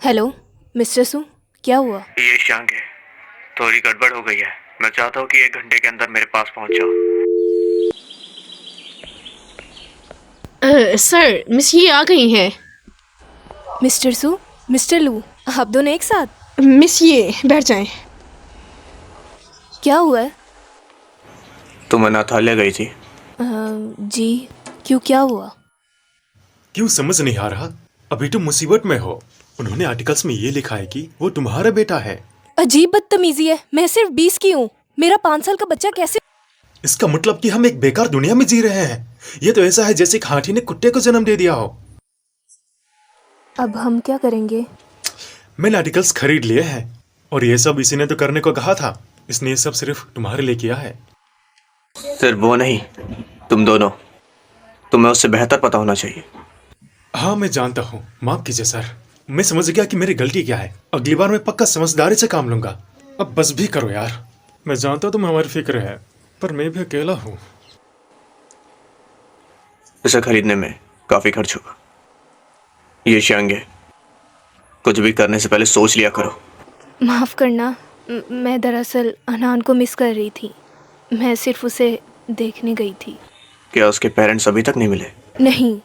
Hello mister सू, क्या हुआ? ये शांग है। थोड़ी गड़बड़ हो गई है। मैं चाहता हूँ कि 1 घंटे के अंदर मेरे पास पहुँच जाओ। सर, मिस ये आ गई हैं। मिस्टर सू, मिस्टर लू, आप दोनों एक साथ? मिस ये बैठ जाएं। क्या हुआ है? तुम अनाथालय गई थी। जी, क्यों, क्या हुआ? क्यों समझ नहीं आ रहा? अभी तुम मुसीबत में हो। उन्होंने आर्टिकल्स में ये लिखा है कि वो तुम्हारा बेटा है। अजीब बदतमीजी है। मैं सिर्फ 20 की हूँ। मेरा 5 साल का बच्चा कैसे? इसका मतलब कि हम एक बेकार दुनिया में जी रहे हैं। ये तो ऐसा है जैसे एक हाथी ने कुत्ते को जन्म दे दिया हो। अब हम क्या करेंगे? मैंने आर्टिकल्स खरीद लिए हैं और ये सब इसी ने तो करने को कहा था। इसने ये सब सिर्फ तुम्हारे लिए किया है। सिर्फ वो नहीं, तुम दोनों। तुम्हें उससे बेहतर पता होना चाहिए। हाँ, मैं जानता हूँ। माफ कीजिए सर, मैं समझ गया कि मेरी गलती क्या है। अगली बार मैं पक्का समझदारी से काम लूंगा। अब बस भी करो यार। मैं जानता हूँ तुम हमारी फिक्र है, पर मैं भी अकेला हूँ। इसे खरीदने में काफी खर्च होगा। ये शांग है। कुछ भी करने से पहले सोच लिया करो। माफ़ करना, मैं दरअसल अनान को मिस कर रही थी। मैं सिर्फ उसे देखने गई थी। क्या उसके पेरेंट्स अभी तक नहीं मिले? नहीं,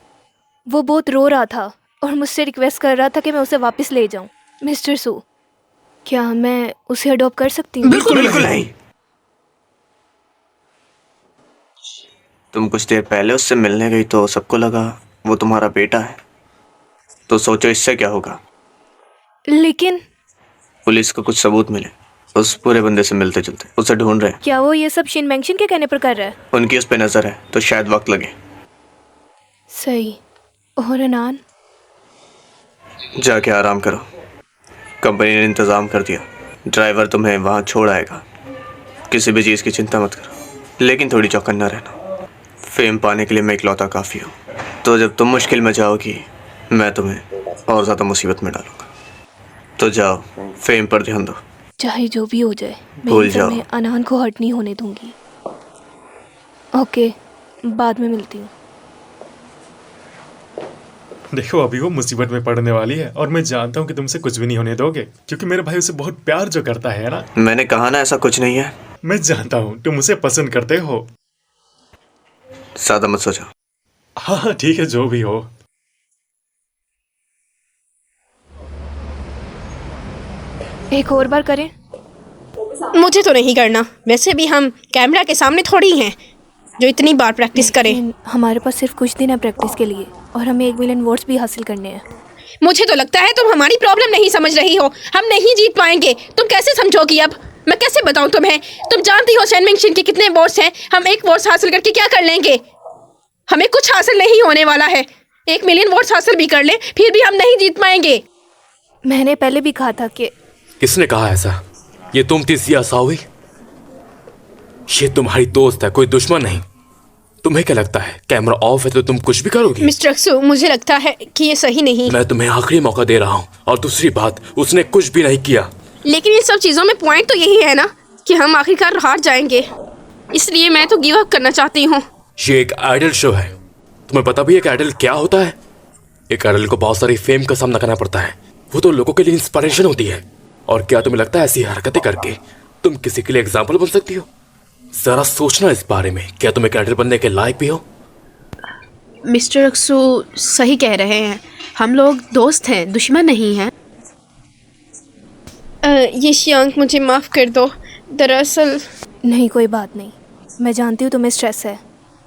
वो बहुत रो रहा था और मुझसे रिक्वेस्ट कर रहा था कि मैं उसे वापस ले जाऊं। मिस्टर सू, क्या मैं उसे अडॉप्ट कर सकती हूँ? बिल्कुल नहीं। तुम कुछ देर पहले उससे मिलने गई तो सबको लगा वो तुम्हारा बेटा है। तो सोचो इससे क्या होगा। लेकिन पुलिस को कुछ सबूत मिले, उस पूरे बंदे से मिलते जुलते उसे ढूंढ रहे हैं। क्या वो ये सब शिन मेंशन के कहने पर कर रहा है? उनकी उस पे नजर है तो शायद वक्त लगे। सही। और अनान? जाके आराम करो। कंपनी ने इंतजाम कर दिया। ड्राइवर तुम्हें वहां छोड़ आएगा। किसी भी चीज़ की चिंता मत करो, लेकिन थोड़ी चौकन्ना रहना। फेम पाने के लिए मैं इकलौता काफ़ी हूँ। तो जब तुम मुश्किल में जाओगी, मैं तुम्हें और ज़्यादा मुसीबत में डालूंगा। तो जाओ, फेम पर ध्यान दो। चाहे जो भी हो जाए, मैं भूल इन सब जाओ। में अनान को हर्ट नहीं होने दूंगी। ओके, बाद में मिलती हूँ। देखो, अभी वो मुसीबत में पड़ने वाली है और मैं जानता हूँ कि तुमसे कुछ भी नहीं होने दोगे, क्योंकि मेरा भाई उसे बहुत प्यार जो करता है ना। मैंने कहा ना ऐसा कुछ नहीं है। मैं जानता हूँ तुम उसे पसंद करते हो। ज़्यादा मत सोचो। हाँ हाँ, ठीक है, जो भी हो। एक और बार करें? मुझे तो नहीं करना। वैसे भी हम कैमरा के सामने थोड़ी हैं जो इतनी बार प्रैक्टिस करें। लेकिन हमारे पास सिर्फ कुछ दिन है प्रैक्टिस के लिए और हमें 1 मिलियन वोट्स भी हासिल करने हैं। मुझे तो लगता है तुम हमारी प्रॉब्लम नहीं समझ रही हो। हम नहीं जीत पाएंगे। तुम कैसे समझोगी? अब मैं कैसे बताऊं तुम्हें? तुम जानती हो शिन मेंशन के कितने वोट्स हैं। हम एक वोट्स हासिल करके क्या कर लेंगे? हमें कुछ हासिल नहीं होने वाला है। 1 मिलियन वोट्स हासिल भी कर ले, फिर भी हम नहीं जीत पाएंगे। मैंने पहले भी कहा था कि किसने कहा ऐसा? ये तुम थी जिया सावी? ये तुम्हारी दोस्त है, कोई दुश्मन नहीं। तुम्हें क्या लगता है कैमरा ऑफ है तो तुम कुछ भी करोगी? मिस्टर अक्सू, मुझे लगता है कि ये सही नहीं। मैं तुम्हें आखिरी मौका दे रहा हूँ। और दूसरी बात, उसने कुछ भी नहीं किया। लेकिन इन सब चीज़ों में पॉइंट तो यही है ना कि हम आखिरकार हार जाएंगे। इसलिए मैं तो गिव अप करना चाहती हूँ। ये एक आइडल शो है। तुम्हें पता भी है कि आइडल क्या होता है? एक आइडल को बहुत सारी फेम का सामना करना पड़ता है। वो तो लोगों के लिए इंस्पिरेशन होती है। और क्या तुम्हें लगता है ऐसी हरकतें करके तुम किसी के लिए एग्जाम्पल बन सकती हो? जरा सोचना इस बारे में। क्या तुम एक आइडल बनने के लायक भी हो? मिस्टर अक्सू सही कह रहे हैं। हम लोग दोस्त हैं, दुश्मन नहीं हैं। ये शियांक, मुझे माफ़ कर दो। दरअसल नहीं, कोई बात नहीं। मैं जानती हूँ तुम्हें स्ट्रेस है।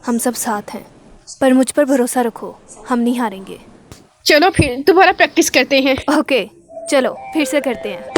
हम सब साथ हैं, पर मुझ पर भरोसा रखो, हम नहीं हारेंगे। चलो फिर दोबारा प्रैक्टिस करते हैं। ओके, चलो फिर से करते हैं।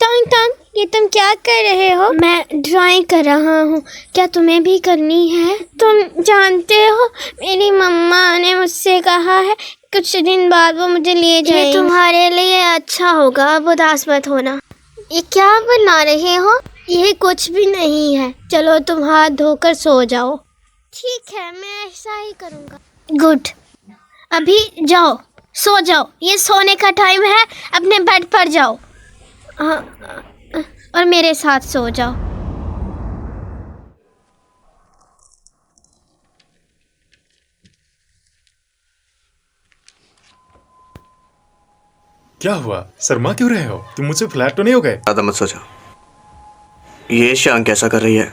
टांग टांग, ये तुम क्या कर रहे हो? मैं ड्राइंग कर रहा हूँ। क्या तुम्हें भी करनी है? तुम जानते हो मेरी मम्मा ने मुझसे कहा है कुछ दिन बाद वो मुझे ले जाएंगे। ये तुम्हारे लिए अच्छा होगा, अब उदास मत होना। ये क्या बना रहे हो? ये कुछ भी नहीं है। चलो तुम हाथ धोकर सो जाओ। ठीक है, मैं ऐसा ही करूँगा। गुड, अभी जाओ सो जाओ। ये सोने का टाइम है, अपने बेड पर जाओ। और मेरे साथ सो जाओ। क्या हुआ, शर्मा क्यों रहे हो? तुम मुझसे फ्लैट तो नहीं हो गए? ज़्यादा मत सोचो। ये शान कैसा कर रही है?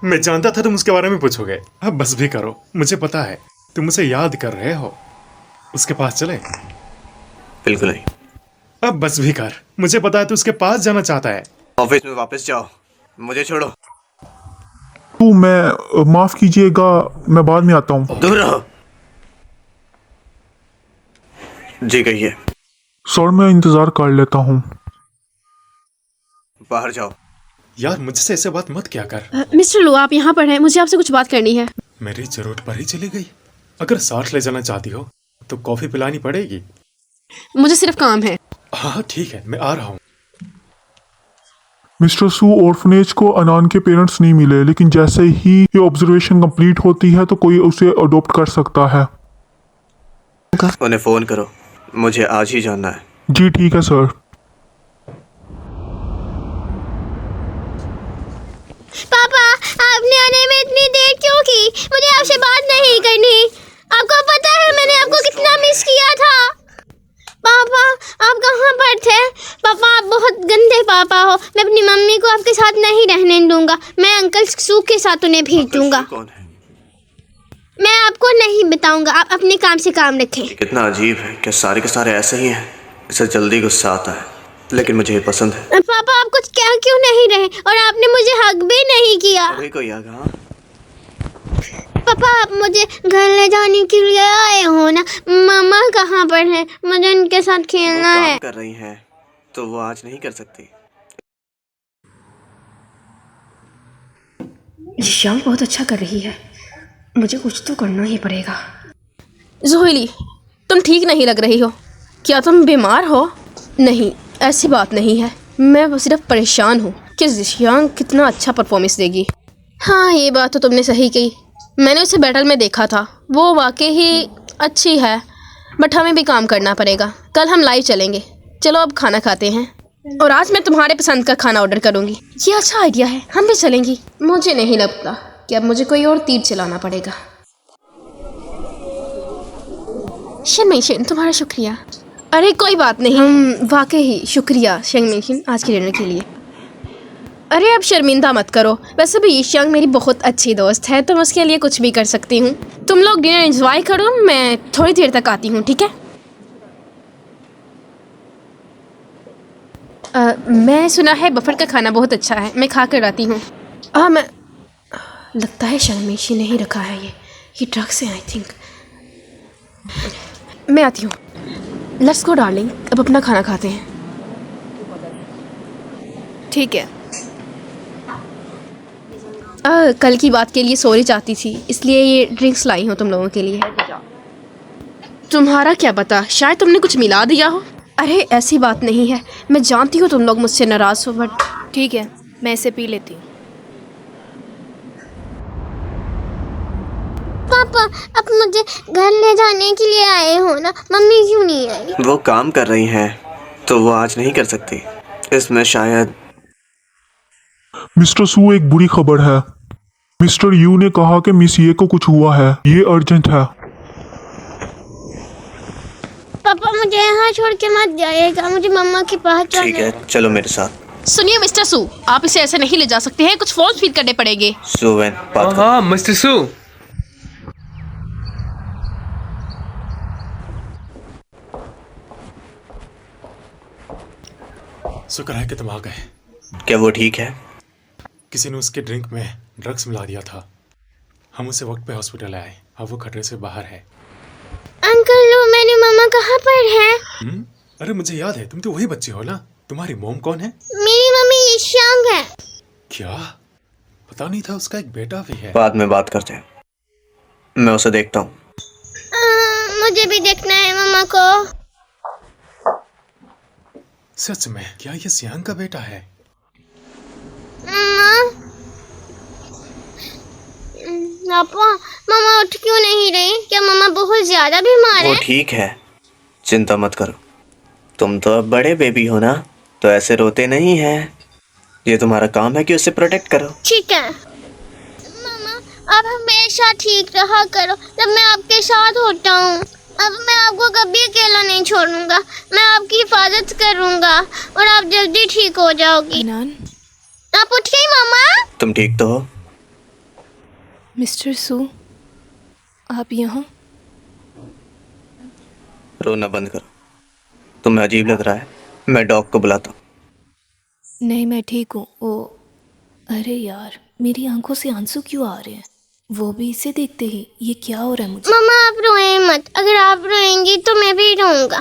मैं जानता था तुम उसके बारे में पूछोगे। अब बस भी करो, मुझे पता है तुम मुझे याद कर रहे हो। उसके पास चले? बिल्कुल नहीं। अब बस भी कर, मुझे पता है तू उसके पास जाना चाहता है। ऑफिस में वापस जाओ, मुझे छोड़ो। तो मैं माफ कीजिएगा, मैं बाद में आता हूँ। दूर रहो। जी कहिए। सर मैं इंतजार कर लेता हूँ। बाहर जाओ। यार मुझसे ऐसे बात मत क्या कर। मिस्टर लू, आप यहाँ पर हैं, मुझे आपसे कुछ बात करनी है। मेरी जरूरत पर ही चली गई। अगर साथ ले जाना चाहती हो तो कॉफी पिलानी पड़ेगी। मुझे सिर्फ काम है। हाँ ठीक है, मैं आ रहा हूँ। मिस्टर सू, ऑर्फनेज को अनान के पेरेंट्स नहीं मिले, लेकिन जैसे ही ये ऑब्जर्वेशन कंप्लीट होती है तो कोई उसे अडॉप्ट कर सकता है। उन्हें फोन करो, मुझे आज ही जानना है। जी ठीक है सर। पापा, आपने आने में इतनी देर क्यों की? मुझे आपसे बात नहीं करनी। आपको पता है मैंने आपको कितना मिस किया था। पापा, आप कहाँ पर थे? पापा, आप बहुत गंदे पापा हो। मैं अपनी मम्मी को आपके साथ नहीं रहने दूंगा। मैं अंकल सू के साथ उन्हें भेज दूंगा। कौन है? मैं आपको नहीं बताऊंगा, आप अपने काम से काम रखें। कितना अजीब है कि सारे के सारे ऐसे ही हैं। इसे जल्दी गुस्सा आता है, लेकिन मुझे ये पसंद है। पापा, आप कुछ कह क्यों नहीं रहे? और आपने मुझे हक भी नहीं किया। अभी कोई आ गया? पापा, आप मुझे घर ले जाने के लिए आए हो ना? मामा कहाँ पर है? मुझे उनके साथ खेलना वो है। काम कर रही हैं, तो वो आज नहीं कर सकती। शाम बहुत अच्छा कर रही है, मुझे कुछ तो करना ही पड़ेगा। जोहली, तुम ठीक नहीं लग रही हो। क्या तुम बीमार हो? नहीं, ऐसी बात नहीं है। मैं सिर्फ परेशान हूँ कि जिशियांग कितना अच्छा परफॉर्मेंस देगी। हाँ, ये बात तो तुमने सही कही। मैंने उसे बैटल में देखा था, वो वाकई ही अच्छी है, बट हमें भी काम करना पड़ेगा। कल हम लाइव चलेंगे। चलो अब खाना खाते हैं, और आज मैं तुम्हारे पसंद का खाना ऑर्डर करूँगी। ये अच्छा आइडिया है, हम भी चलेंगी। मुझे नहीं लगता कि अब मुझे कोई और तीर चलाना पड़ेगा। शर्मेशन, तुम्हारा शुक्रिया। अरे कोई बात नहीं, वाकई ही शुक्रिया शर्मेशन आज के डिनर के लिए। अरे अब शर्मिंदा मत करो। वैसे भी ईशांग मेरी बहुत अच्छी दोस्त है, तो मैं उसके लिए कुछ भी कर सकती हूँ। तुम लोग डिनर एंजॉय करो, मैं थोड़ी देर तक आती हूँ, ठीक है? मैं सुना है बफर का खाना बहुत अच्छा है, मैं खा कर आती हूँ। मैं लगता है शर्मेशी नहीं रखा है ये ड्रग्स है आई थिंक। मैं आती हूँ। लेट्स गो डार्लिंग, अब अपना खाना खाते हैं। ठीक है। कल की बात के लिए सॉरी चाहती थी, इसलिए ये ड्रिंक्स लाई हूँ तुम लोगों के लिए। तुम्हारा क्या पता, शायद तुमने कुछ मिला दिया हो। अरे ऐसी बात नहीं है, मैं जानती हूँ तुम लोग मुझसे नाराज़ हो, बट ठीक है, मैं इसे पी लेती हूँ। पापा, अब मुझे घर ले जाने के लिए आए हो ना? मम्मी क्यों नहीं आई? वो काम कर रही हैं, तो वो आज नहीं कर सकती। इसमें शायद मिस्टर सू, एक बुरी खबर है। मिस्टर यू ने कहा कि मिस ये को कुछ हुआ है, ये अर्जेंट है। पापा, मुझे यहाँ छोड़ के मत जाइएगा, मुझे मम्मा के पास जाना ठीक है, चलो मेरे साथ। सुनिए मिस्टर सू, आप इसे ऐसे नहीं ले जा सकते हैं, कुछ फॉर्म्स फिल करने पड़ेंगे। सुवेन, बात करो। हाँ मिस्टर सू। शुक्र है कि तुम आ गए। क्या वो ठीक है? किसी ने उसके ड्रिंक में ड्रग्स मिला दिया था। हम उसे वक्त पे हॉस्पिटल आए, अब वो खतरे से बाहर है। अंकल लो, मेरी मम्मा कहाँ पर है? अरे मुझे याद है, तुम तो वही बच्ची हो ना। तुम्हारी मोम कौन है? मेरी मम्मी ईशांग है। क्या? पता नहीं था उसका एक बेटा भी है। बाद में बात करते हैं, मैं उसे देखता हूँ। मुझे भी देखना है मम्मा को। सच में क्या ये सियांग का बेटा है? पापा, मम्मा उठ क्यों नहीं रही? क्या मम्मा बहुत ज्यादा बीमार वो है? ठीक है, चिंता मत करो। तुम तो अब बड़े बेबी हो ना, तो ऐसे रोते नहीं हैं। ये तुम्हारा काम है कि उसे प्रोटेक्ट करो। ठीक है मम्मा, आप हमेशा ठीक रहा करो जब मैं आपके साथ होता हूँ। अब मैं आपको कभी अकेला नहीं छोड़ूंगा। मैं आपकी हिफाजत करूंगा और आप जल्दी ठीक हो जाओगी। अनान, आप उठ गई मामा? तुम ठीक तो हो? मिस्टर सू, आप यहाँ? रोना बंद करो। तुम्हें अजीब लग रहा है? मैं डॉग को बुलाता हूँ। नहीं, मैं ठीक हूँ। ओ, अरे यार, मेरी आंखों से आंसू क्यों आ रहे हैं? वो भी इसे देखते ही। ये क्या हो रहा है मुझे? मामा आप रोए मत, अगर आप रोएंगी तो मैं भी रोऊंगा।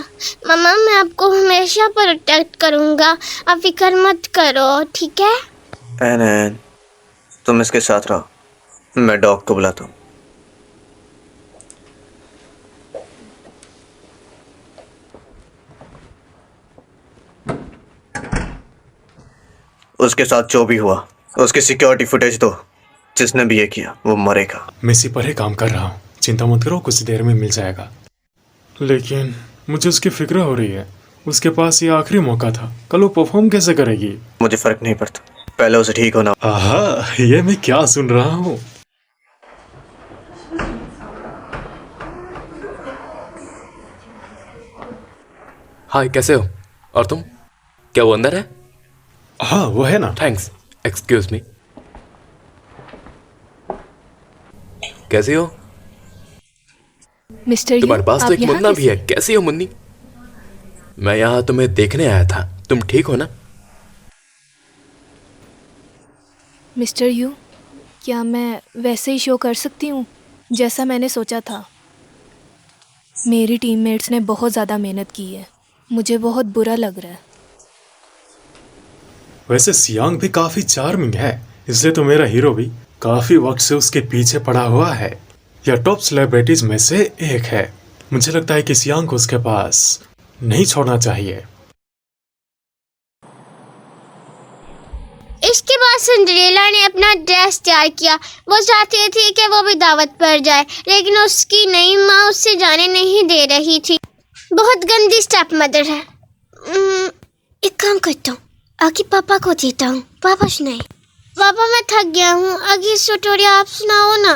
मामा मैं आपको हमेशा प्रोटेक्ट करूंगा, आप फिक्र मत करो, ठीक है? एनन, तुम इसके साथ रहो, मैं डॉग को बुलाता हूँ। उसके साथ जो भी हुआ, उसकी सिक्योरिटी फुटेज दो। जिसने भी ये किया वो मरेगा। मैं इसी पर ही काम कर रहा हूँ, चिंता मत करो, कुछ देर में मिल जाएगा। लेकिन मुझे उसकी फिक्र हो रही है। उसके पास ये आखिरी मौका था, कल वो परफॉर्म कैसे करेगी? मुझे फर्क नहीं पड़ता, पहले उसे ठीक होना। आहा, ये मैं क्या सुन रहा हूँ? हाय, कैसे हो? और तुम? क्या वो अंदर है? हाँ वो है ना। थैंक्स। Excuse me. कैसी हो? मिस्टर तुम्हारे पास आप तो एक यहाँ मुन्ना भी कैसे? है। कैसी हो मुन्नी? मैं यहाँ तुम्हें देखने आया था। तुम ठीक हो ना? मिस्टर यू, क्या मैं वैसे ही शो कर सकती हूँ जैसा मैंने सोचा था? मेरी टीममेट्स ने बहुत ज़्यादा मेहनत की है, मुझे बहुत बुरा लग रहा है। वैसे सियांग भी काफी चार्मिंग है, इसलिए तो मेरा हीरो भी काफी वक्त से उसके पीछे पड़ा हुआ है। यह टॉप सेलिब्रिटीज में से एक है। मुझे लगता है कि सियांग को उसके पास नहीं छोड़ना चाहिए। इसके बाद सिंड्रेला ने अपना ड्रेस तैयार किया। वो चाहती थी कि वो भी दावत पर जाए, लेकिन उसकी नई माँ उससे जाने नहीं दे रही थी। बहुत गंदी स्टेप मदर है। एक काम करता हूँ, आगे पापा को देता हूँ। पापा सुनाए। पापा मैं थक गया हूँ, आगे स्टोरी आप सुनाओ ना।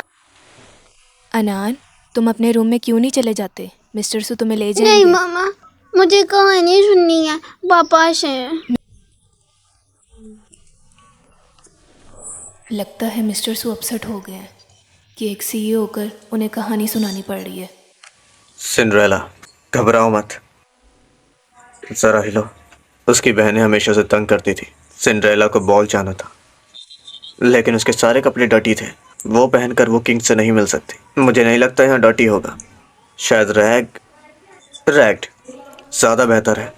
अनान, तुम अपने रूम में क्यों नहीं चले जाते? मिस्टर सू तुम्हें ले नहीं जाएंगे। मामा, मुझे कहानी सुननी है, पापा से। लगता है मिस्टर सू अपसेट हो गए हैं कि एक सीईओ होकर उन्हें कहानी सुनानी पड़ रही है। सिंड्रेला, घबराओ मत, जरा हिलो। उसकी बहनें हमेशा उसे तंग करती थी। सिंड्रेला को बॉल चाहना था, लेकिन उसके सारे कपड़े डर्टी थे। वो पहनकर वो किंग से नहीं मिल सकती। मुझे नहीं लगता यहाँ डर्टी होगा, शायद रैग्ड ज़्यादा बेहतर है।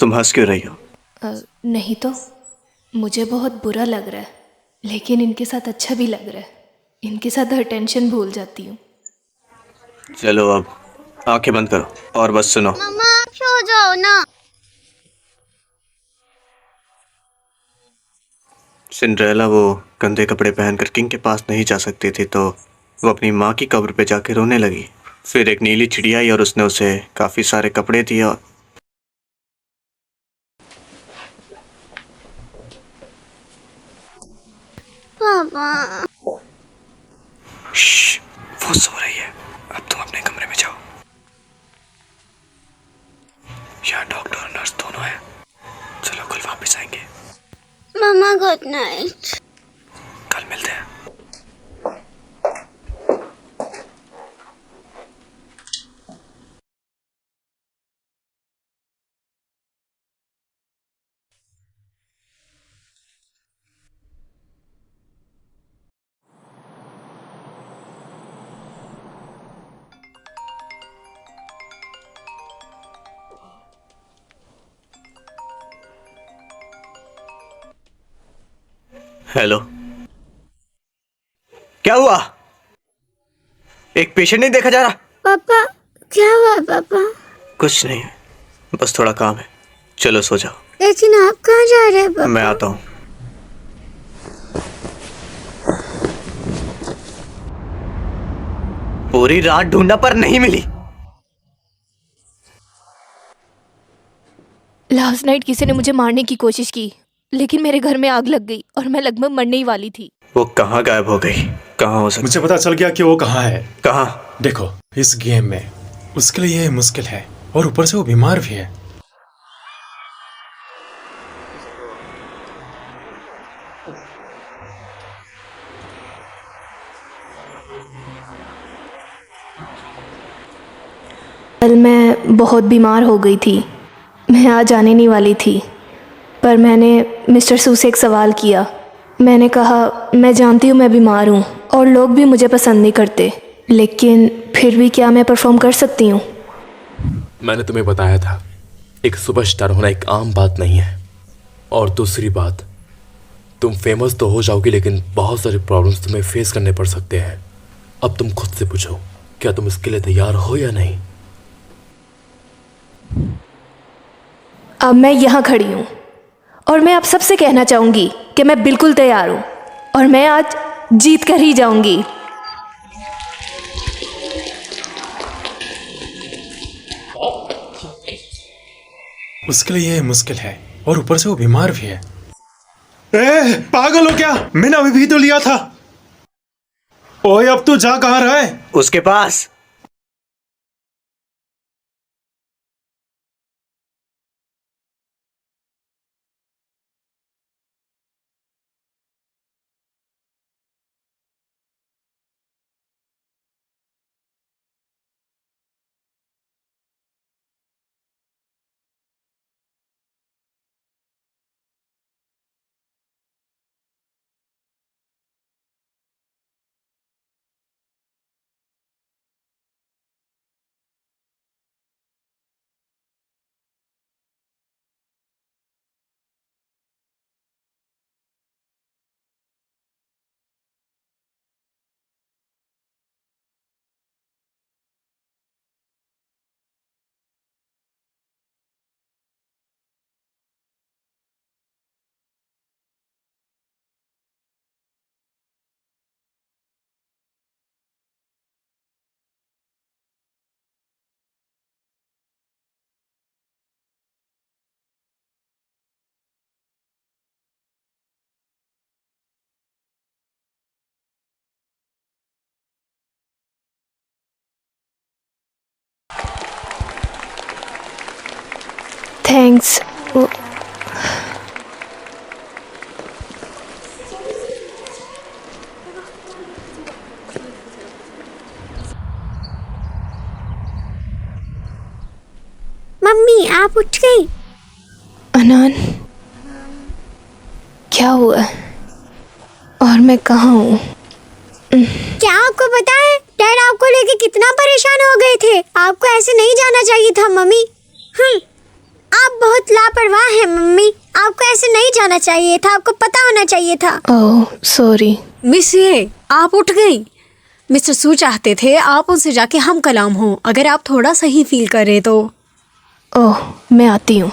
तुम हंस क्यों रही हो? नहीं तो मुझे बहुत बुरा लग रहा है, लेकिन इनके साथ अच्छा भी लग रहा है। इनके साथ हर टेंशन भूल जाती हूँ। चलो अब आंखें बंद करो और बस सुनो। मामा आप सो जाओ ना। सिंड्रेला वो गंदे कपड़े पहनकर किंग के पास नहीं जा सकती थी, तो वो अपनी माँ की कब्र पे जाकर रोने लगी। फिर एक नीली चिड़िया आई और उसने उसे काफ़ी सारे कपड़े दिए और पापा श्श, वो सो रही है। अब तुम अपने कमरे में जाओ। यहाँ डॉक्टर और नर्स दोनों हैं। चलो कल वापस आएंगे। मामा गुड नाइट। कल मिलते हैं। हेलो, क्या हुआ? एक पेशेंट नहीं देखा जा रहा? पापा क्या हुआ पापा? कुछ नहीं है, बस थोड़ा काम है। चलो सो जाओ। लेकिन आप कहाँ जा रहे हैं पापा? मैं आता हूँ। पूरी रात ढूंढा पर नहीं मिली। लास्ट नाइट किसी ने मुझे मारने की कोशिश की, लेकिन मेरे घर में आग लग गई और मैं लगभग मरने ही वाली थी। वो कहाँ गायब हो गई? कहाँ हो सकती? मुझे पता चल गया कि वो कहाँ है। कहाँ? देखो, इस गेम में उसके लिए ये मुश्किल है और ऊपर से वो बीमार भी है। कल मैं बहुत बीमार हो गई थी। मैं आज आने नहीं वाली थी, पर मैंने मिस्टर सू से एक सवाल किया। मैंने कहा, मैं जानती हूँ मैं बीमार हूँ और लोग भी मुझे पसंद नहीं करते, लेकिन फिर भी क्या मैं परफॉर्म कर सकती हूँ? मैंने तुम्हें बताया था, एक सुपरस्टार होना एक आम बात नहीं है। और दूसरी बात, तुम फेमस तो हो जाओगी, लेकिन बहुत सारे प्रॉब्लम्स तुम्हें फेस करने पड़ सकते हैं। अब तुम खुद से पूछो, क्या तुम इसके लिए तैयार हो या नहीं? अब मैं यहाँ खड़ी हूँ और मैं आप सबसे कहना चाहूँगी कि मैं बिल्कुल तैयार हूँ और मैं आज जीत कर ही जाऊँगी। उसके लिए ये मुश्किल है और ऊपर से वो बीमार भी है। पागल हो क्या? मैंने अभी भी तो लिया था। ओए, अब तू जा कहाँ रहा है? उसके पास। थैंक्स। मम्मी, आप उठ गई? अनान, क्या हुआ और मैं कहाँ हूँ? क्या आपको पता है डैड आपको लेके कितना परेशान हो गए थे? आपको ऐसे नहीं जाना चाहिए था मम्मी। आप बहुत लापरवाह हैं मम्मी। आपको ऐसे नहीं जाना चाहिए था, आपको पता होना चाहिए था। Oh sorry. मिस ये, आप उठ गई। मिस्टर सू चाहते थे आप उनसे जाके हम कलाम हो, अगर आप थोड़ा सही फील करें तो। ओह, मैं आती हूँ।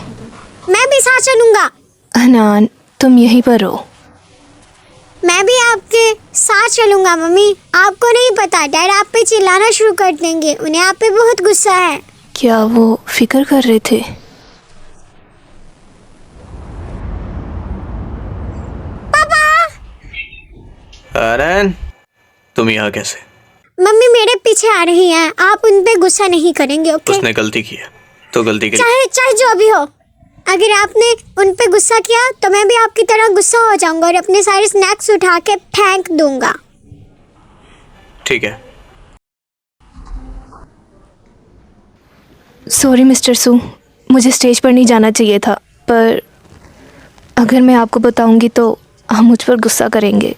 मैं भी साथ चलूंगा। अनान, तुम यहीं पर हो। मैं भी आपके साथ चलूंगा मम्मी। आपको नहीं पता, डैड आप पे चिल्लाना शुरू कर देंगे। उन्हें आप पे बहुत गुस्सा है। क्या वो फिक्र कर रहे थे? अरन, तुम यहाँ कैसे? मम्मी मेरे पीछे आ रही हैं। आप उन पे गुस्सा नहीं करेंगे, ओके? उसने गलती की है तो गलती के लिए। चाहे चाहे जो भी हो, अगर आपने उन पे गुस्सा किया तो मैं भी आपकी तरह गुस्सा हो जाऊंगा और अपने सारे स्नैक्स उठा के फेंक दूंगा। ठीक है। सॉरी मिस्टर सू, मुझे स्टेज पर नहीं जाना चाहिए था, पर अगर मैं आपको बताऊंगी तो आप मुझ पर गुस्सा करेंगे।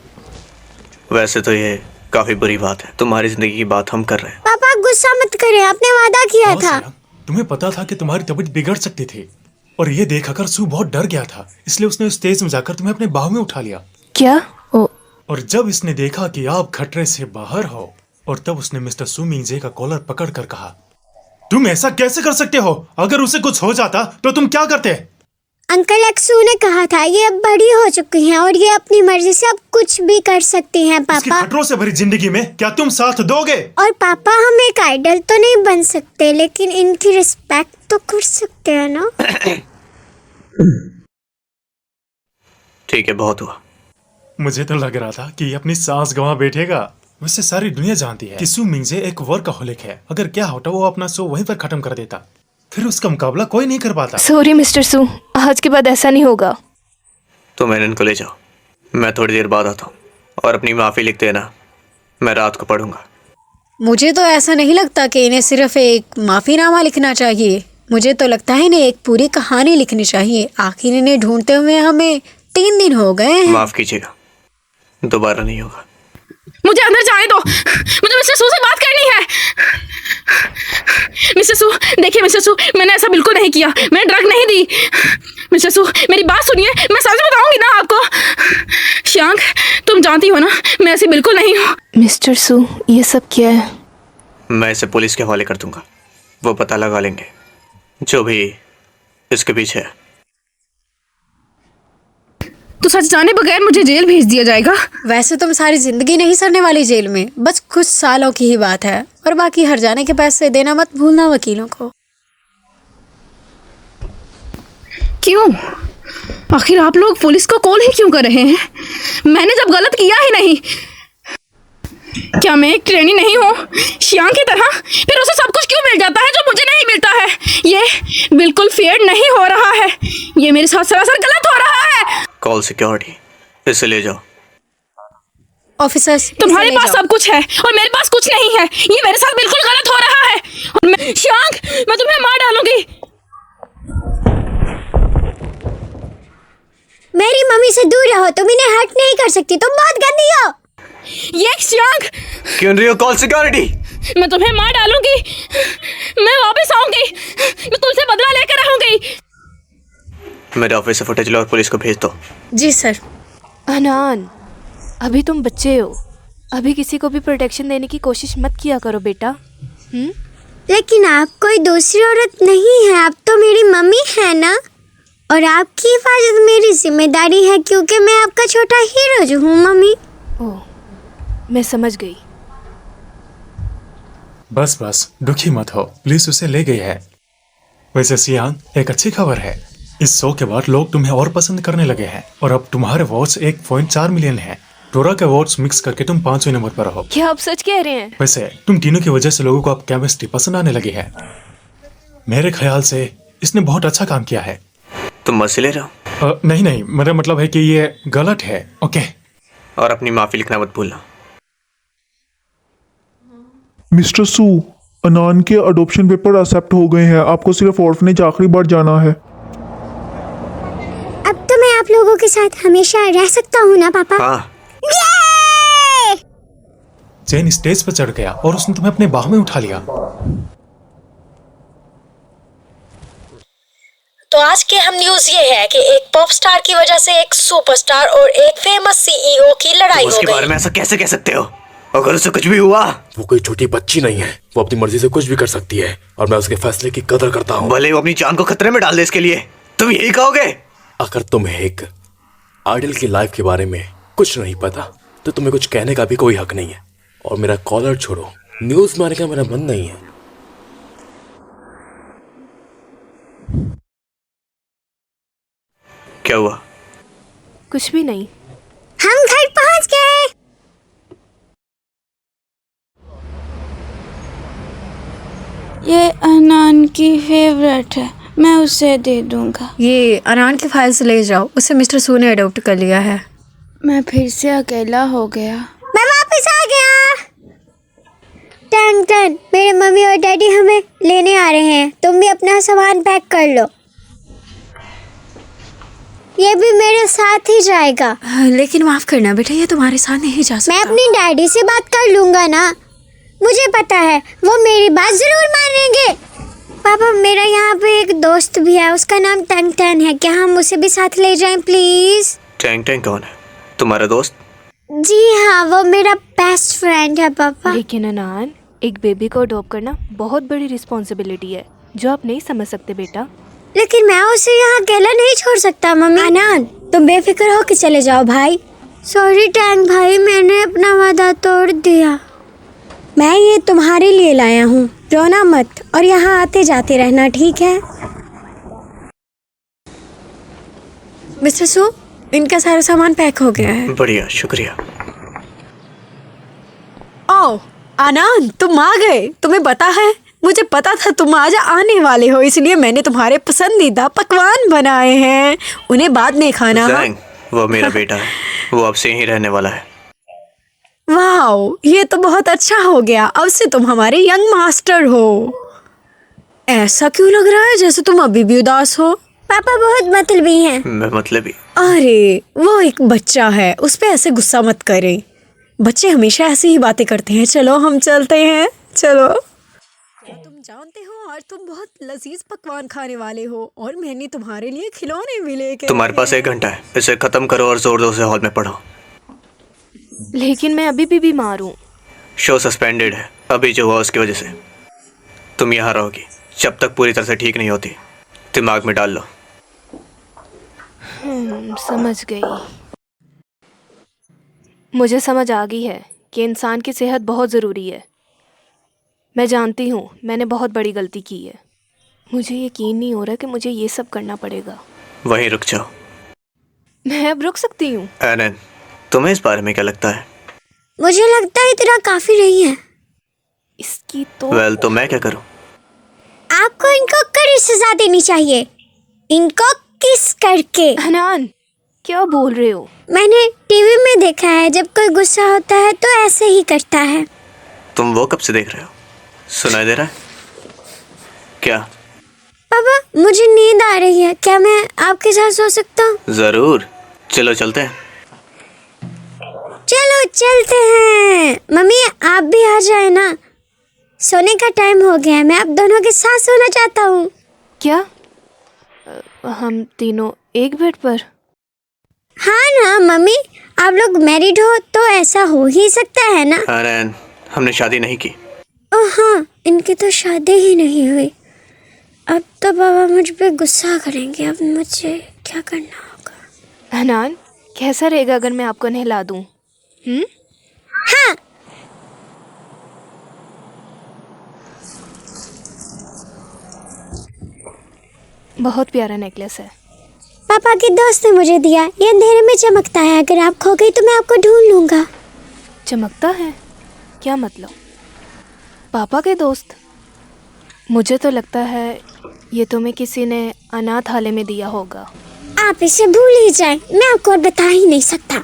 वैसे तो ये काफी बुरी बात है। तुम्हारी जिंदगी की बात हम कर रहे हैं। पापा गुस्सा मत करें, आपने वादा किया बहुत था। सारा। तुम्हें पता था कि तुम्हारी तबीयत बिगड़ सकती थी और ये देखकर सू बहुत डर गया था, इसलिए उसने उस स्टेज में जाकर तुम्हें अपने बाहों में उठा लिया। क्या? ओ, और जब इसने देखा कि आप खतरे से बाहर हो, और तब उसने मिस्टर सू मिंगजे का कॉलर पकड़कर कहा, तुम ऐसा कैसे कर सकते हो? अगर उसे कुछ हो जाता तो तुम क्या करते? अंकल एक्सू ने कहा था ये अब बड़ी हो चुकी हैं और ये अपनी मर्जी से अब कुछ भी कर सकती हैं इसकी पापा। खतरों से भरी जिंदगी में क्या तुम साथ दोगे? और पापा हम एक आइडल तो नहीं बन सकते, लेकिन इनकी रिस्पेक्ट तो कर सकते हैं ना। ठीक है, बहुत हुआ। मुझे तो लग रहा था कि ये अपनी सांस गंवा बैठेगा। वैसे सारी दुनिया जानती है कि सू मिंगजे एक वर्कहोलिक है। अगर क्या होता वो अपना शो वहीं पर खत्म कर देता, फिर उसका मुकाबला कोई नहीं कर पाता। सॉरी मिस्टर सू, आज के बाद ऐसा नहीं होगा। तो मैंने इनको ले जाओ, मैं थोड़ी देर बाद आता हूँ और अपनी माफ़ी लिख देना, मैं रात को पढ़ूंगा। मुझे तो ऐसा नहीं लगता कि इन्हें सिर्फ एक माफ़ीनामा लिखना चाहिए। मुझे तो लगता है इन्हें एक पूरी कहानी लिखनी चाहिए। आखिर इन्हें ढूंढते हुए हमें 3 दिन हो गए हैं। माफ़ कीजिएगा, दोबारा नहीं होगा। मुझे अंदर जाने दो, मुझे मिस्टर सू से बात करनी है। मिस्टर सू, देखिए मिस्टर सू, मैंने ऐसा बिल्कुल नहीं किया, मैंने ड्रग नहीं दी। मिस्टर सू, मेरी बात सुनिए, मैं सच बताऊंगी ना आपको। श्यांक, तुम जानती हो ना, मैं ऐसी बिल्कुल नहीं हूँ। मिस्टर सू, ये सब क्या है? मैं इसे पुलिस के हवाले कर दूंगा, वो पता लगा लेंगे जो भी इसके पीछे है। तो सच जाने बगैर मुझे जेल भेज दिया जाएगा? वैसे तुम सारी जिंदगी नहीं सरने वाली जेल में, बस कुछ सालों की ही बात है। और बाकी हर जाने के पैसे देना मत भूलना वकीलों को। क्यों? आखिर आप लोग पुलिस को कॉल ही क्यों कर रहे हैं? मैंने जब गलत किया ही नहीं। क्या मैं एक ट्रेनी नहीं हूँ श्यांक की तरह? फिर उसे सब कुछ क्यों मिल जाता है जो मुझे नहीं मिलता है? ये बिल्कुल फेयर नहीं हो रहा है, ये मेरे साथ सरासर गलत हो रहा है। कॉल सिक्योरिटी, इसे ले जाओ। ऑफिसर्स, तुम्हारे पास सब कुछ है और मेरे पास कुछ नहीं है, ये मेरे साथ बिल्कुल गलत हो रहा है। और मैं श्यांक, मैं तुम्हें मार डालूंगी। मेरी मम्मी से दूर रहो, तुम इन्हें हर्ट नहीं कर सकती, तुम बहुत गंदी हो। ये श्यांक, क्यों रही हो? Call security. मैं तुम्हें मार डालूंगी, मैं वापस आऊंगी, मैं तुमसे बदला लेकर रहूंगी। मेरे ऑफिस से फुटेज लो और पुलिस को भेज दो। जी सर। अनान, अभी तुम बच्चे हो, अभी किसी को भी प्रोटेक्शन देने की कोशिश मत किया करो बेटा। लेकिन आप कोई दूसरी औरत नहीं है, आप तो मेरी मम्मी है ना, और आपकी हिफाजत मेरी जिम्मेदारी है क्योंकि मैं आपका छोटा हीरो जो हूँ मम्मी। ओह, मैं समझ गई। बस बस, दुखी मत हो, पुलिस उसे ले गई है। वैसे सियान, एक अच्छी खबर है, इस शो के बाद लोग तुम्हें और पसंद करने लगे हैं और अब तुम्हारे वोट्स 1.4 मिलियन हैं। डोरा के वोट्स मिक्स करके तुम 5वें नंबर पर हो। क्या आप सच कह रहे हैं? वैसे तुम तीनों की वजह से लोगों को अब केमिस्ट्री पसंद आने लगी है। मेरे ख्याल से इसने बहुत अच्छा काम किया है। तुम मजे ले रहे हो? नहीं नहीं, मेरा मतलब है कि ये गलत है। ओके, और अपनी माफ़ी लिखना मत भूलना। मिस्टर सू, अनान के अडॉप्शन पेपर एक्सेप्ट हो गए हैं, आपको सिर्फ ऑर्फनेज आखिरी बार जाना है। अब तो मैं आप लोगों के साथ हमेशा रह सकता हूँ ना पापा? हाँ। जैन स्टेज पर चढ़ गया और उसने तुम्हें अपने बाहों में उठा लिया। तो आज के हम न्यूज ये है कि एक पॉप स्टार की वजह से एक सुपरस्टार और एक फेमस सीईओ की लड़ाई हो उसके बारे गई। में ऐसा कैसे कह सकते हो? अगर उसे कुछ भी हुआ, वो कोई छोटी बच्ची नहीं है, वो अपनी मर्जी से कुछ भी कर सकती है और मैं उसके फैसले की कदर करता हूँ। भले वो अपनी जान को खतरे में डाल दे, इसके लिए तुम यही कहोगे? अगर तुम्हें एक आइडल की लाइफ के बारे में कुछ नहीं पता तो तुम्हें कुछ कहने का भी कोई हक नहीं है। और मेरा कॉलर छोड़ो, न्यूज में आने का मेरा मन नहीं है। क्या हुआ? कुछ भी नहीं। हम घर पहुँच गए। ये अनान की फेवरेट है, मैं उसे दे दूंगा। ये अनान की फाइल से ले जाओ, उसे मिस्टर सू ने अडॉप्ट कर लिया है। मैं फिर से अकेला हो गया। मैं वापस आ गया। टन टन, मेरे मम्मी और डैडी हमें लेने आ रहे हैं, तुम भी अपना सामान पैक कर लो। ये भी मेरे साथ ही जाएगा। लेकिन माफ करना बेटा, ये तुम्हारे साथ नहीं जा सकता। मैं अपनी डैडी से बात कर लूंगा ना, मुझे पता है वो मेरी बात जरूर मानेंगे। पापा, मेरा यहाँ पे एक दोस्त भी है, उसका नाम टंग टन है, क्या हम उसे भी साथ ले जाएं प्लीज? टैंग टैंग कौन है? तुम्हारा दोस्त? जी हाँ, वो मेरा बेस्ट फ्रेंड है पापा। लेकिन अनान, एक बेबी को अडॉप्ट करना बहुत बड़ी रिस्पॉन्सिबिलिटी है जो आप नहीं समझ सकते बेटा। लेकिन मैं उसे यहाँ अकेला नहीं छोड़ सकता मम्मी। अनान, तुम बेफिक्र हो के चले जाओ भाई। सॉरी टैंग भाई, मैंने अपना वादा तोड़ दिया। मैं ये तुम्हारे लिए लाया हूँ, रोना मत और यहाँ आते जाते रहना, ठीक है? मिस्टर सू, इनका सारा सामान पैक हो गया है। बढ़िया, शुक्रिया। ओ आनंद, तुम आ गए। तुम्हें पता है, मुझे पता था तुम आज आने वाले हो, इसलिए मैंने तुम्हारे पसंदीदा पकवान बनाए हैं। उन्हें बाद में खाना। हाँ? जैंग, वो मेरा बेटा है, वो अब से यहीं रहने वाला है। वाओ, ये तो बहुत अच्छा हो गया। अब से तुम हमारे यंग मास्टर हो। ऐसा क्यों लग रहा है जैसे तुम अभी भी उदास हो? पापा बहुत मतलबी हैं। मैं मतलबी? अरे वो एक बच्चा है, उस पे ऐसे गुस्सा मत करें। बच्चे हमेशा ऐसी ही बातें करते हैं। चलो हम चलते हैं, चलो। क्या तुम जानते हो आज तुम बहुत लजीज पकवान खाने वाले हो और मैंने तुम्हारे लिए खिलौने भी लेके तुम्हारे पास 1 घंटा है, इसे खत्म करो और जोर जोर से हॉल में पढ़ो। लेकिन मैं अभी भी बीमार हूँ। शो सस्पेंडेड है, अभी जो हुआ उसकी वजह से। तुम यहाँ रहोगी जब तक पूरी तरह से ठीक नहीं होती। दिमाग में डाल लो। समझ गई। मुझे समझ आ गई है कि इंसान की सेहत बहुत ज़रूरी है। मैं जानती हूँ मैंने बहुत बड़ी गलती की है। मुझे यकीन नहीं हो रहा कि मुझे ये सब करना पड़ेगा। वहीं रुक जाओ। मैं अब रुक सकती हूँ? एनन, तुम्हें इस बारे में क्या लगता है? मुझे लगता है इतना काफी नहीं है। इसकी तो वेल, तो मैं क्या करूँ? आपको इनको कड़ी सजा देनी चाहिए, इनको किस करके। हनान, क्या बोल रहे हो? मैंने टीवी में देखा है, जब कोई गुस्सा होता है तो ऐसे ही करता है। तुम वो कब से देख रहे हो? सुनाई दे रहा है क्या? पापा, मुझे नींद आ रही है, क्या मैं आपके साथ सो सकता हूँ? जरूर, चलो चलते हैं। चलो चलते हैं। मम्मी आप भी आ जाए ना, सोने का टाइम हो गया है। मैं आप दोनों के साथ सोना चाहता हूँ। क्या हम तीनों एक बेड पर? हाँ ना मम्मी, आप लोग मैरिड हो तो ऐसा हो ही सकता है ना। एनन, हमने शादी नहीं की। ओह हाँ, इनकी तो शादी ही नहीं हुई। अब तो पापा मुझ पे गुस्सा करेंगे। अब मुझे क्या करना होगा? हनान, कैसा रहेगा अगर मैं आपको नहला दूँ? हाँ। बहुत प्यारा नेकलेस है। पापा के दोस्त ने मुझे दिया। ये अंधेरे में चमकता है, अगर आप खो गई तो मैं आपको ढूंढ लूंगा। चमकता है? क्या मतलब? पापा के दोस्त? मुझे तो लगता है ये तुम्हें किसी ने अनाथालय में दिया होगा। आप इसे भूल ही जाएं, मैं आपको और बता ही नहीं सकता।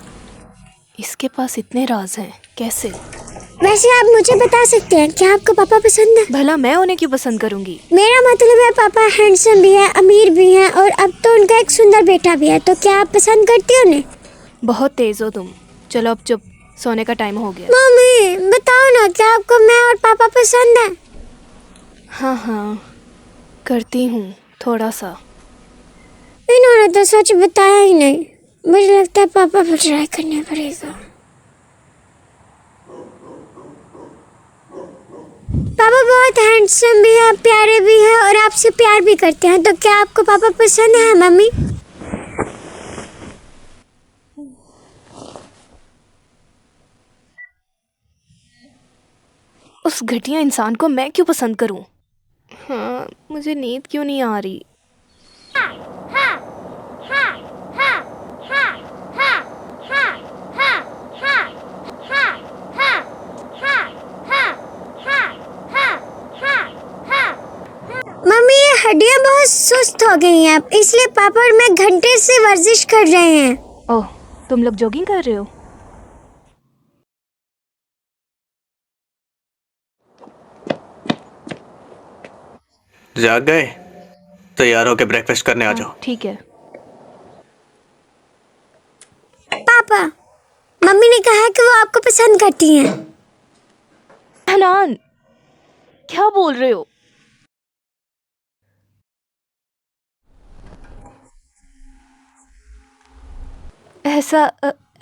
इसके पास इतने राज हैं, कैसे? वैसे आप मुझे बता सकते हैं, क्या आपको पापा पसंद है? भला मैं उन्हें क्यों पसंद करूंगी? मेरा मतलब है पापा हैंडसम भी है, अमीर भी हैं और अब तो उनका एक सुंदर बेटा भी है, तो क्या आप पसंद करती हो उन्हें? बहुत तेज हो तुम। चलो अब चुप, सोने का टाइम हो गया। मम्मी बताओ ना, क्या आपको मैं और पापा पसंद है? हाँ हाँ, करती हूँ थोड़ा सा। इन्होंने तो सच बताया ही नहीं। मुझे लगता है पापा पर ट्राई करना पड़ेगा। पापा बहुत हैंडसम भी है, प्यारे भी हैं और आपसे प्यार भी करते हैं, तो क्या आपको पापा पसंद है मम्मी? उस घटिया इंसान को मैं क्यों पसंद करूं? हाँ, मुझे नींद क्यों नहीं आ रही? मम्मी ये हड्डियाँ बहुत सुस्त हो गई हैं, इसलिए पापा और मैं घंटे से वर्जिश कर रहे हैं। ओह, तुम लोग जॉगिंग कर रहे हो? जाग गए? तैयार होके ब्रेकफास्ट करने आ जाओ। ठीक है। पापा, मम्मी ने कहा है कि वो आपको पसंद करती हैं। हनान, क्या बोल रहे हो?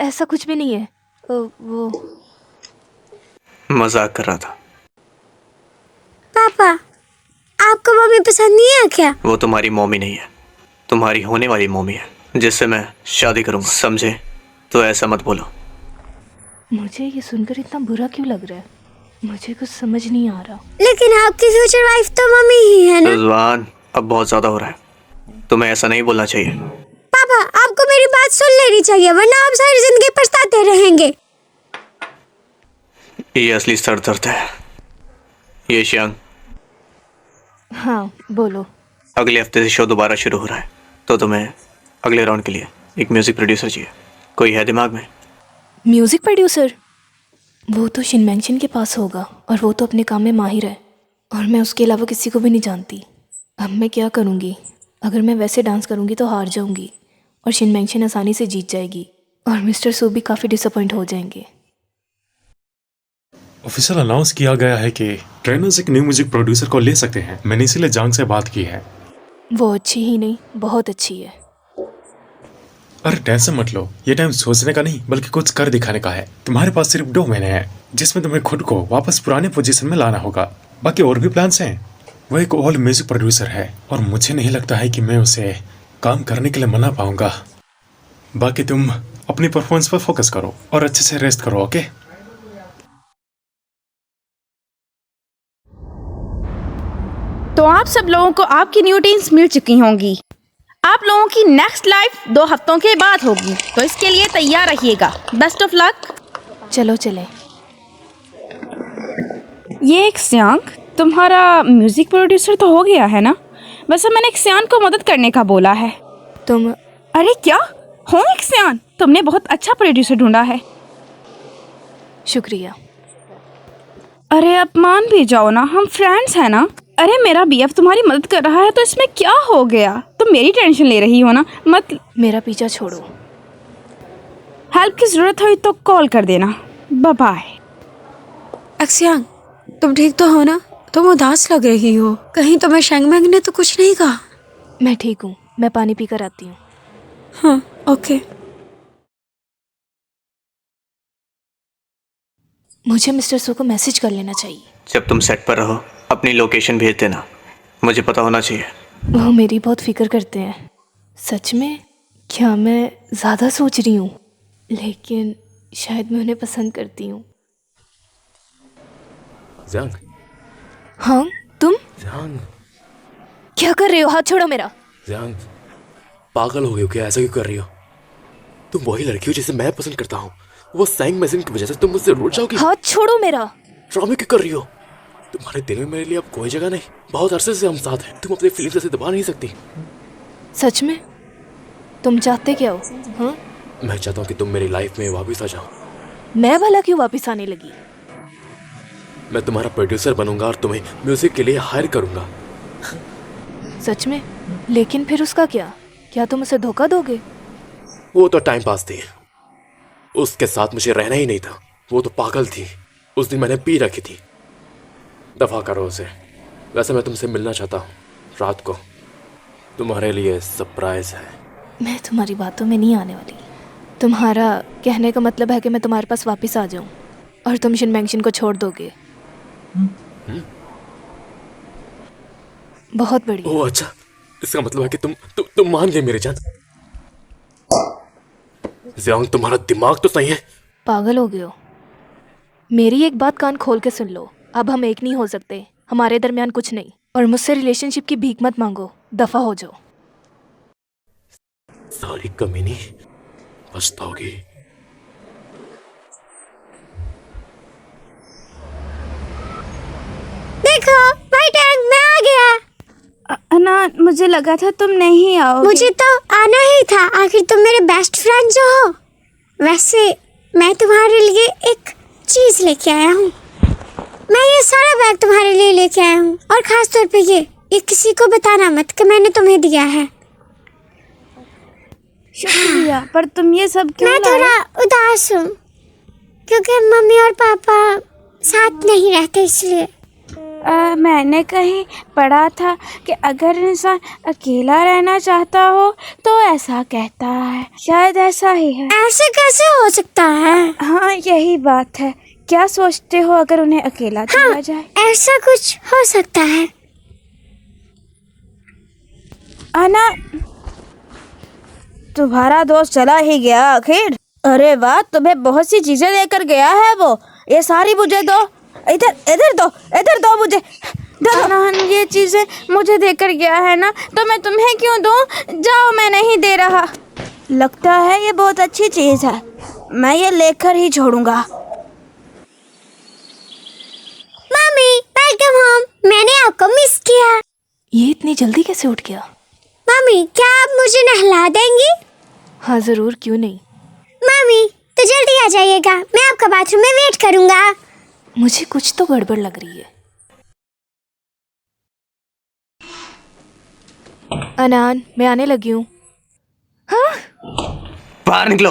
ऐसा कुछ भी नहीं है। वो मजाक कर रहा था। पापा, आपको मम्मी पसंद नहीं है क्या? वो तुम्हारी मम्मी नहीं है, तुम्हारी होने वाली मम्मी है, जिससे मैं शादी करूंगा, समझे? तो ऐसा मत बोलो। मुझे ये सुनकर इतना बुरा क्यों लग रहा है? मुझे कुछ समझ नहीं आ रहा। लेकिन आपकी फ्यूचर वाइफ तो मम्मी ही है ना? रिजवान, अब बहुत ज्यादा हो रहा है, तुम्हें ऐसा नहीं बोलना चाहिए। पापा, आपको मेरी बात सुन लेनी चाहिए, वरना आप सारी जिंदगी पछताते रहेंगे। ये असली सर दर्द है। ये श्यांग, हाँ बोलो। अगले हफ्ते से शो दोबारा शुरू हो रहा है, तो तुम्हें अगले राउंड के लिए एक म्यूजिक प्रोड्यूसर चाहिए। कोई है दिमाग में? Music producer? वो तो शिनमेंशन के पास होगा, और वो तो अपने काम में माहिर है, और मैं उसके अलावा किसी को भी नहीं जानती। अब मैं क्या करूँगी? अगर मैं वैसे डांस करूँगी तो हार जाऊँगी, और शिनमेंशन आसानी से जीत जाएगी, और मिस्टर सू भी काफ़ी डिसअपॉइंट हो जाएंगे। ऑफिशियल अनाउंस किया गया है कि ट्रेनर्स एक न्यू म्यूजिक प्रोड्यूसर को ले सकते हैं। मैंने इसीलिए जांग से बात की है। वो अच्छी ही नहीं, बहुत अच्छी है। अरे टेंशन मत लो, ये टाइम सोचने का नहीं बल्कि कुछ कर दिखाने का है। तुम्हारे पास सिर्फ 2 महीने हैं जिसमें तुम्हें खुद को वापस पुराने पोजीशन में लाना होगा। बाकी और भी प्लान्स हैं। वो एक ओल्ड म्यूजिक प्रोड्यूसर है और मुझे नहीं लगता है कि मैं उसे काम करने के लिए मना पाऊंगा। बाकी तुम अपनी परफॉर्मेंस पर फोकस करो और अच्छे से रेस्ट करो, ओके? तो आप सब लोगों को आपकी न्यू टीम्स मिल चुकी होंगी। आप लोगों की नेक्स्ट लाइफ 2 हफ्तों के बाद होगी, तो इसके लिए तैयार रहिएगा। Best of luck. चलो चलें। ये एक श्यांग, तुम्हारा म्यूजिक प्रोड्यूसर तो हो गया है ना? वैसे मैंने एक श्यान को मदद करने का बोला है। तुम? अरे क्या हो एक श्यान, तुमने बहुत अच्छा प्रोड्यूसर ढूंढा है। शुक्रिया। अरे अब मान भी जाओ ना, हम फ्रेंड्स हैं ना। अरे मेरा बीएफ तुम्हारी मदद कर रहा है तो इसमें क्या हो गया? तुम मेरी टेंशन ले रही हो ना, मत। मेरा पीछा छोड़ो। हेल्प की जरूरत हुई तो कॉल कर देना। Bye bye. अक्सियांग, तुम ठीक तो हो ना? तुम उदास लग रही हो। कहीं तुम्हें शेंगमेंग ने तो कुछ नहीं कहा? मैं ठीक हूँ, मैं पानी पी कर आती हूँ। हाँ ओके। मुझे मिस्टर सू को मैसेज कर लेना चाहिए। जब तुम सेट पर रहो अपनी लोकेशन भेज देना, मुझे पता होना चाहिए। वो मेरी बहुत फिक्र करते हैं। सच में? क्या मैं ज़्यादा सोच रही हूँ? लेकिन शायद मैं उन्हें पसंद करती हूँ। ज़ियांग, हाँ तुम? ज़ियांग, क्या कर रहे हो? हाथ छोड़ो मेरा। ज़ियांग, पागल हो गई हो क्या? ऐसा क्यों कर रही हो? तुम वही लड़की हो जिसे मैं पसंद करता हूँ। वो सैंग मैसिंग की वजह से तुम मुझसे रूठ जाओगी। हाथ छोड़ो मेरा। ड्रामे क्यों कर रही हो? तुम्हारे दिल में मेरे लिए अब कोई जगह नहीं। बहुत अरसे से हम साथ हैं, तुम अपनी फीलिंग्स ऐसे दबा नहीं सकती। सच में? तुम चाहते क्या हो? हाँ? मैं चाहता हूँ कि तुम मेरी लाइफ में वापस आ जाओ। मैं भला क्यों वापस आने लगी? मैं तुम्हारा प्रोड्यूसर बनूंगा और तुम्हें म्यूजिक के लिए हायर करूंगा। सच में? लेकिन फिर उसका क्या? क्या तुम उसे धोखा दोगे? वो तो टाइम पास थी, उसके साथ मुझे रहना ही नहीं था। वो तो पागल थी। उस दिन मैंने पी रखी थी। दफा करो उसे। वैसे मैं तुमसे मिलना चाहता हूँ रात को। तुम्हारे लिए सरप्राइज है। मैं तुम्हारी बातों में नहीं आने वाली। तुम्हारा कहने का मतलब है कि मैं तुम्हारे पास वापस आ जाऊं और तुम शिनमेंशन को छोड़ दोगे? बहुत बढ़िया। ओह अच्छा, इसका मतलब है कि तुम मान गए मेरी जान। ज़ियांग, तुम्हारा दिमाग तो सही है। पागल हो गए हो? मेरी एक बात कान खोल के सुन लो। अब हम एक नहीं हो सकते, हमारे दरमियान कुछ नहीं। और मुझसे रिलेशनशिप की भीख मत मांगो, दफा हो जाओ। सारी कमीनी पछताओगी। देखो भाई टैंक, मैं आ गया। अनान, मुझे लगा था तुम नहीं आओगे। मुझे तो आना ही था, आखिर तुम मेरे बेस्ट फ्रेंड जो हो। वैसे मैं तुम्हारे लिए एक चीज लेके आया हूँ। मैं ये सारा बैग तुम्हारे लिए लेके आया हूँ, और खास तौर पे ये किसी को बताना मत कि मैंने तुम्हें दिया है। शुक्रिया, पर तुम ये सब क्यों मैं लाए? थोड़ा उदास हूँ क्योंकि मम्मी और पापा साथ नहीं रहते, इसलिए। मैंने कहीं पढ़ा था कि अगर इंसान अकेला रहना चाहता हो तो ऐसा कहता है। शायद ऐसा ही है। ऐसे कैसे हो सकता है? हाँ यही बात है। क्या सोचते हो अगर उन्हें अकेला छोड़ा जाए? ऐसा कुछ हो सकता है। आना, तुम्हारा दोस्त चला ही गया आखिर। अरे वाह, तुम्हें बहुत सी चीजें लेकर गया है वो। ये सारी मुझे दो। इधर दो मुझे। अनान, ये चीजें मुझे देकर गया है ना, तो मैं तुम्हें क्यों दूं? जाओ, मैं नहीं दे रहा। लगता है ये बहुत अच्छी चीज़ है, मैं ये लेकर ही छोड़ूंगा। Mummy welcome home. मैंने आपको मिस किया। ये इतनी जल्दी कैसे उठ गया? मम्मी क्या आप मुझे नहला देंगी? हाँ ज़रूर, क्यों नहीं। मम्मी तो जल्दी आ जाइएगा, मैं आपका बाथरूम में वेट करूंगा। मुझे कुछ तो गड़बड़ लग रही है। अनान, मैं आने लगी हूँ। हाँ बाहर निकलो।